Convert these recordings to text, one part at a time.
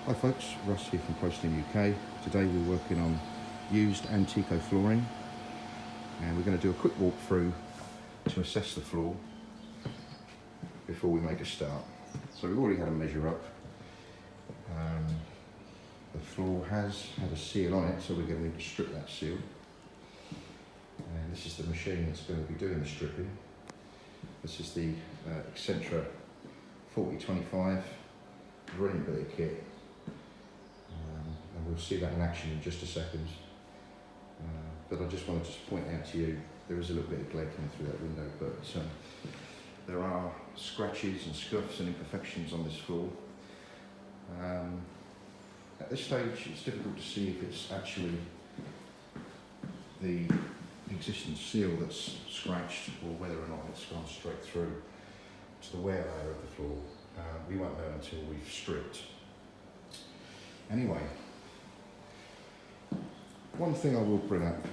Hi folks, Russ here from ProSteamUK. Today we're working on used Amtico flooring and we're going to do a quick walkthrough to assess the floor before we make a start. So we've already had a measure up. The floor has had a seal on it, so we're going to need to strip that seal. And this is the machine that's going to be doing the stripping. This is the Accentra 4025, brilliant bit of kit. And we'll see that in action in just a second. But I just wanted to point out to you, there is a little bit of glare coming through that window, but there are scratches and scuffs and imperfections on this floor. At this stage, it's difficult to see if it's actually the existing seal that's scratched or whether or not it's gone straight through to the wear layer of the floor. We won't know until we've stripped. Anyway, one thing I will bring up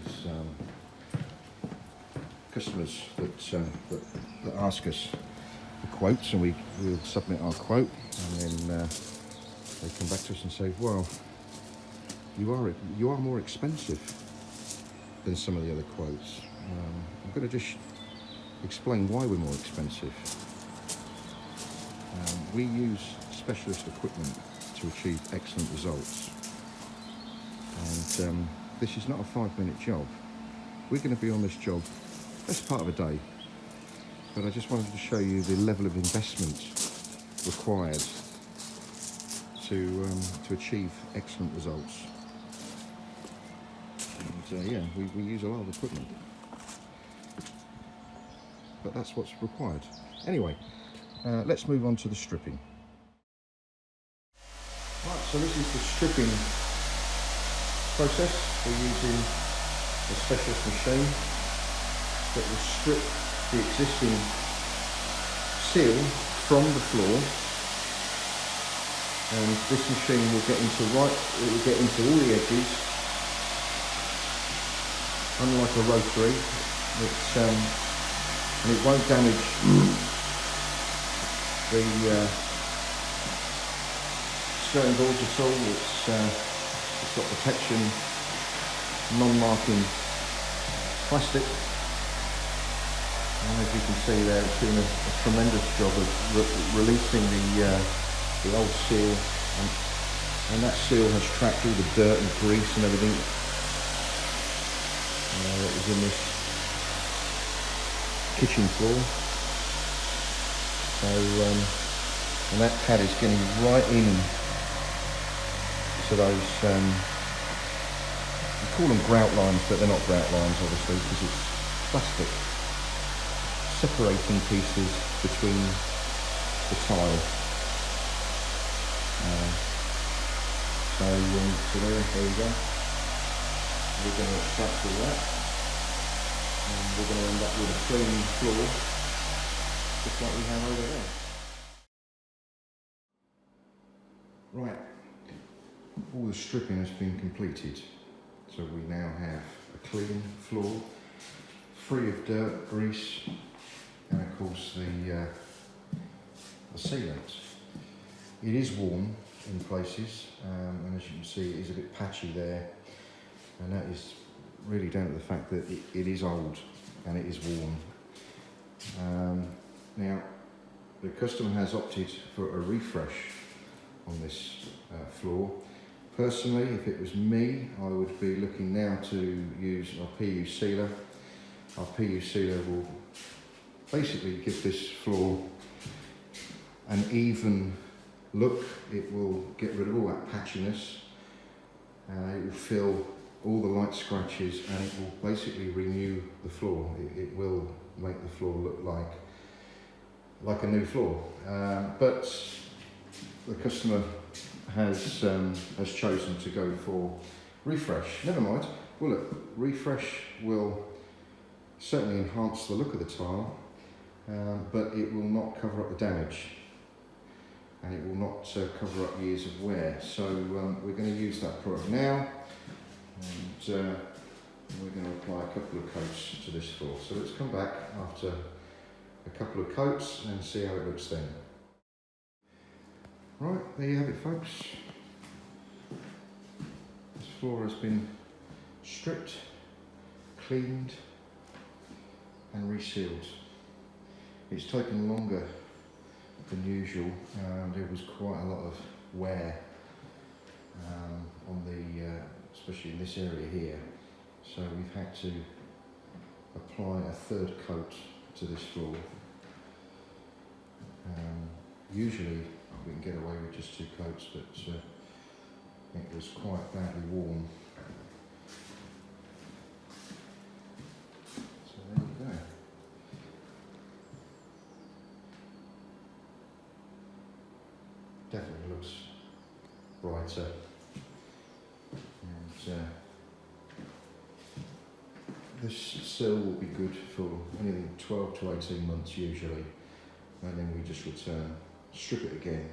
is customers that ask us for quotes, and we'll submit our quote, and then they come back to us and say, well, you are more expensive than some of the other quotes. I'm going to just explain why we're more expensive. We use specialist equipment to achieve excellent results, and this is not a 5-minute job. We're going to be on this job best part of a day, but I just wanted to show you the level of investment required to achieve excellent results. And yeah, we use a lot of equipment, but that's what's required. Anyway, let's move on to the stripping. Right, so this is the stripping process. We're using a specialist machine that will strip the existing seal from the floor, and this machine will get into all the edges. Unlike a rotary, and it won't damage the skirting boards at all. It's got protection, non-marking plastic, and as you can see there, it's doing a tremendous job of releasing the old seal, and that seal has trapped all the dirt and grease and everything that was in this kitchen floor. So and that pad is getting right in to those, we call them grout lines, but they're not grout lines obviously, because it's plastic separating pieces between the tile. So there you go. We're going to extract all that, and we're going to end up with a clean floor, just like we have over there. Right, all the stripping has been completed, so we now have a clean floor, free of dirt, grease, and of course the sealant. It is worn in places, and as you can see, it is a bit patchy there, and that is really down to the fact that it is old and it is worn. Now, the customer has opted for a refresh on this floor. Personally, if it was me, I would be looking now to use our PU sealer. Our PU sealer will basically give this floor an even look. It will get rid of all that patchiness. It will fill all the light scratches, and it will basically renew the floor. It will make the floor look like a new floor. But the customer has chosen to go for refresh. Never mind. Well, look, refresh will certainly enhance the look of the tile, but it will not cover up the damage, and it will not cover up years of wear. So we're going to use that product now, and we're going to apply a couple of coats to this floor. So let's come back after a couple of coats and see how it looks then. Right, there you have it folks. This floor has been stripped, cleaned and resealed. It's taken longer than usual. There was quite a lot of wear on the, especially in this area here. So we've had to apply a third coat to this floor. Usually we can get away with just 2 coats, but it was quite badly worn. So there you go. Definitely looks brighter, and this sill will be good for anything 12 to 18 months usually, and then we just return, strip it again